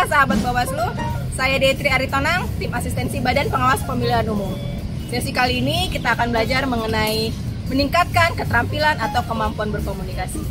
sahabat Bawaslu, saya Detri Aritonang, tim asistensi Badan Pengawas Pemilihan Umum. Sesi kali ini kita akan belajar mengenai meningkatkan keterampilan atau kemampuan berkomunikasi.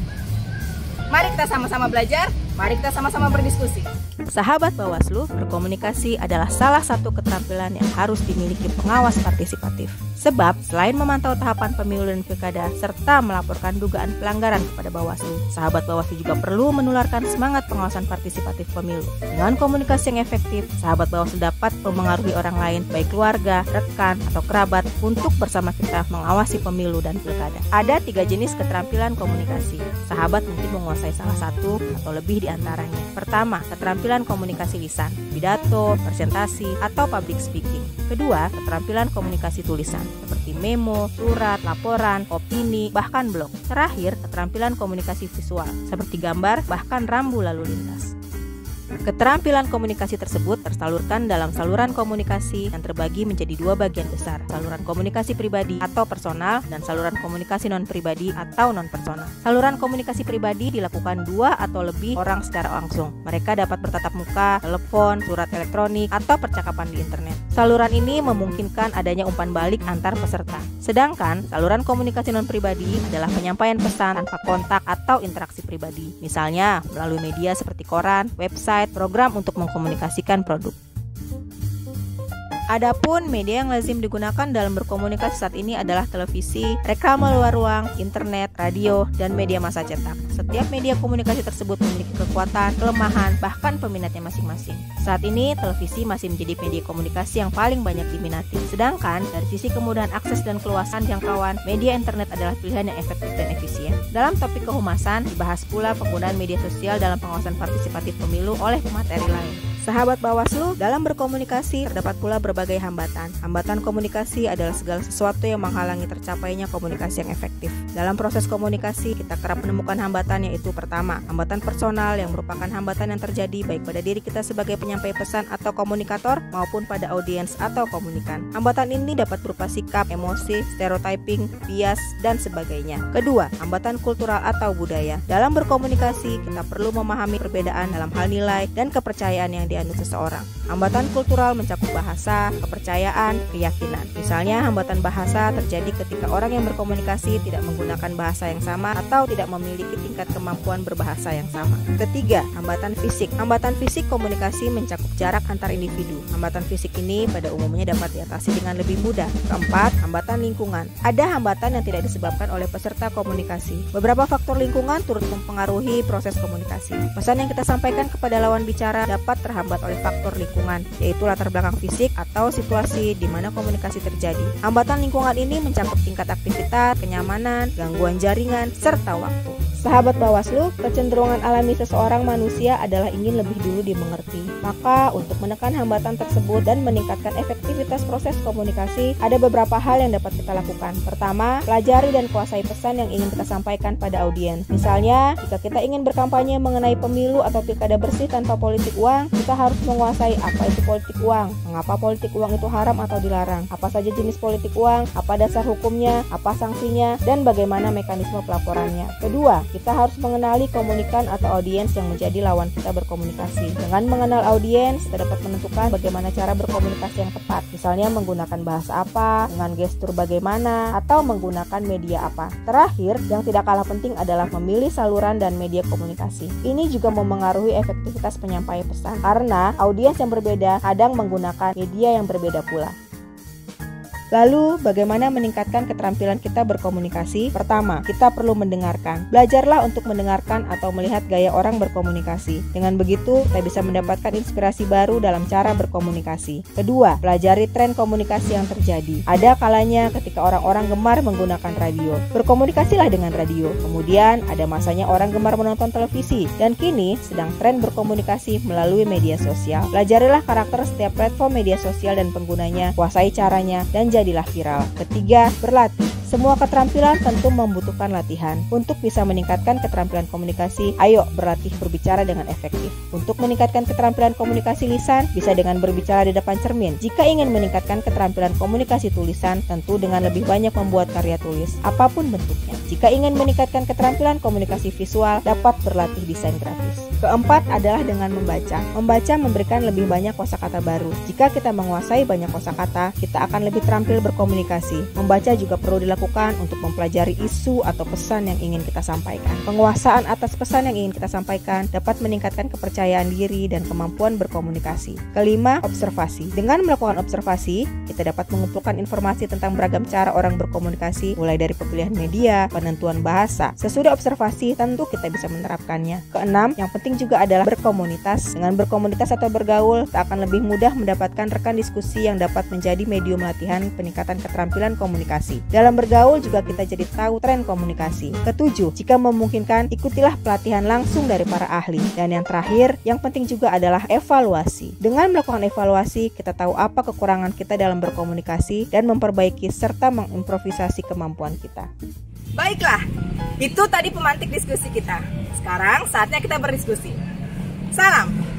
Mari kita sama-sama belajar, mari kita sama-sama berdiskusi. Sahabat Bawaslu, berkomunikasi adalah salah satu keterampilan yang harus dimiliki pengawas partisipatif. Sebab, selain memantau tahapan pemilu dan pilkada, serta melaporkan dugaan pelanggaran kepada Bawaslu, sahabat Bawaslu juga perlu menularkan semangat pengawasan partisipatif pemilu. Dengan komunikasi yang efektif, sahabat Bawaslu dapat memengaruhi orang lain, baik keluarga, rekan, atau kerabat, untuk bersama kita mengawasi pemilu dan pilkada. Ada 3 jenis keterampilan komunikasi. Sahabat mungkin menguasai salah satu atau lebih di antaranya. Pertama, keterampilan komunikasi lisan, pidato, presentasi, atau public speaking. Kedua, keterampilan komunikasi tulisan, seperti memo, surat, laporan, opini, bahkan blog. Terakhir, keterampilan komunikasi visual, seperti gambar, bahkan rambu lalu lintas. Keterampilan komunikasi tersebut tersalurkan dalam saluran komunikasi yang terbagi menjadi 2 bagian besar, saluran komunikasi pribadi atau personal dan saluran komunikasi non-pribadi atau non-personal. Saluran komunikasi pribadi dilakukan 2 atau lebih orang secara langsung. Mereka dapat bertatap muka, telepon, surat elektronik, atau percakapan di internet. Saluran ini memungkinkan adanya umpan balik antar peserta. Sedangkan saluran komunikasi non-pribadi adalah penyampaian pesan tanpa kontak atau interaksi pribadi. Misalnya melalui media seperti koran, website, program untuk mengkomunikasikan produk. Adapun media yang lazim digunakan dalam berkomunikasi saat ini adalah televisi, reklame luar ruang, internet, radio, dan media massa cetak. Setiap media komunikasi tersebut memiliki kekuatan, kelemahan, bahkan peminatnya masing-masing. Saat ini, televisi masih menjadi media komunikasi yang paling banyak diminati. Sedangkan, dari sisi kemudahan akses dan keluasan jangkauan, media internet adalah pilihan yang efektif dan efisien. Dalam topik kehumasan, dibahas pula penggunaan media sosial dalam pengawasan partisipatif pemilu oleh pemateri lain. Sahabat Bawaslu, dalam berkomunikasi terdapat pula berbagai hambatan. Hambatan komunikasi adalah segala sesuatu yang menghalangi tercapainya komunikasi yang efektif. Dalam proses komunikasi, kita kerap menemukan hambatan, yaitu pertama, hambatan personal yang merupakan hambatan yang terjadi baik pada diri kita sebagai penyampai pesan atau komunikator maupun pada audiens atau komunikan. Hambatan ini dapat berupa sikap, emosi, stereotyping, bias, dan sebagainya. Kedua, hambatan kultural atau budaya. Dalam berkomunikasi, kita perlu memahami perbedaan dalam hal nilai dan kepercayaan yang dianut seseorang. Hambatan kultural mencakup bahasa, kepercayaan, keyakinan. Misalnya, hambatan bahasa terjadi ketika orang yang berkomunikasi tidak menggunakan bahasa yang sama atau tidak memiliki tingkat kemampuan berbahasa yang sama. Ketiga, hambatan fisik. Hambatan fisik komunikasi mencakup jarak antar individu. Hambatan fisik ini pada umumnya dapat diatasi dengan lebih mudah. Keempat, hambatan lingkungan. Ada hambatan yang tidak disebabkan oleh peserta komunikasi. Beberapa faktor lingkungan turut mempengaruhi proses komunikasi. Pesan yang kita sampaikan kepada lawan bicara dapat terhambat oleh faktor lingkungan, yaitu latar belakang fisik atau situasi di mana komunikasi terjadi. Hambatan lingkungan ini mencakup tingkat aktivitas, kenyamanan, gangguan jaringan, serta waktu. Sahabat Bawaslu, kecenderungan alami seseorang manusia adalah ingin lebih dulu dimengerti. Maka, untuk menekan hambatan tersebut dan meningkatkan efektivitas proses komunikasi, ada beberapa hal yang dapat kita lakukan. Pertama, pelajari dan kuasai pesan yang ingin kita sampaikan pada audiens. Misalnya, jika kita ingin berkampanye mengenai pemilu atau pilkada bersih tanpa politik uang, kita harus menguasai apa itu politik uang, mengapa politik uang itu haram atau dilarang, apa saja jenis politik uang, apa dasar hukumnya, apa sanksinya, dan bagaimana mekanisme pelaporannya. Kedua, kita harus mengenali komunikan atau audiens yang menjadi lawan kita berkomunikasi. Dengan mengenal audiens, kita dapat menentukan bagaimana cara berkomunikasi yang tepat. Misalnya menggunakan bahasa apa, dengan gestur bagaimana, atau menggunakan media apa. Terakhir, yang tidak kalah penting adalah memilih saluran dan media komunikasi. Ini juga memengaruhi efektivitas penyampaian pesan, karena audiens yang berbeda kadang menggunakan media yang berbeda pula. Lalu, bagaimana meningkatkan keterampilan kita berkomunikasi? Pertama, kita perlu mendengarkan. Belajarlah untuk mendengarkan atau melihat gaya orang berkomunikasi. Dengan begitu, kita bisa mendapatkan inspirasi baru dalam cara berkomunikasi. Kedua, pelajari tren komunikasi yang terjadi. Ada kalanya ketika orang-orang gemar menggunakan radio. Berkomunikasilah dengan radio. Kemudian, ada masanya orang gemar menonton televisi. Dan kini, sedang tren berkomunikasi melalui media sosial. Pelajarilah karakter setiap platform media sosial dan penggunanya, kuasai caranya, dan jadilah viral. Ketiga, berlatih. Semua keterampilan tentu membutuhkan latihan. Untuk bisa meningkatkan keterampilan komunikasi, ayo berlatih berbicara dengan efektif. Untuk meningkatkan keterampilan komunikasi lisan, bisa dengan berbicara di depan cermin. Jika ingin meningkatkan keterampilan komunikasi tulisan, tentu dengan lebih banyak membuat karya tulis, apapun bentuknya. Jika ingin meningkatkan keterampilan komunikasi visual, dapat berlatih desain grafis. Keempat adalah dengan membaca. Membaca memberikan lebih banyak kosakata baru. Jika kita menguasai banyak kosakata, kita akan lebih terampil berkomunikasi. Membaca juga perlu dilakukan untuk mempelajari isu atau pesan yang ingin kita sampaikan. Penguasaan atas pesan yang ingin kita sampaikan dapat meningkatkan kepercayaan diri dan kemampuan berkomunikasi. Kelima, observasi. Dengan melakukan observasi, kita dapat mengumpulkan informasi tentang beragam cara orang berkomunikasi, mulai dari pemilihan media, penentuan bahasa. Sesudah observasi, tentu kita bisa menerapkannya. Keenam, yang penting juga adalah berkomunitas. Dengan berkomunitas atau bergaul, kita akan lebih mudah mendapatkan rekan diskusi yang dapat menjadi medium latihan peningkatan keterampilan komunikasi. Dalam bergaul juga kita jadi tahu tren komunikasi. Ketujuh, jika memungkinkan, ikutilah pelatihan langsung dari para ahli. Dan yang terakhir, yang penting juga adalah evaluasi. Dengan melakukan evaluasi, kita tahu apa kekurangan kita dalam berkomunikasi dan memperbaiki serta mengimprovisasi kemampuan kita. Baiklah, itu tadi pemantik diskusi kita. Sekarang saatnya kita berdiskusi. Salam!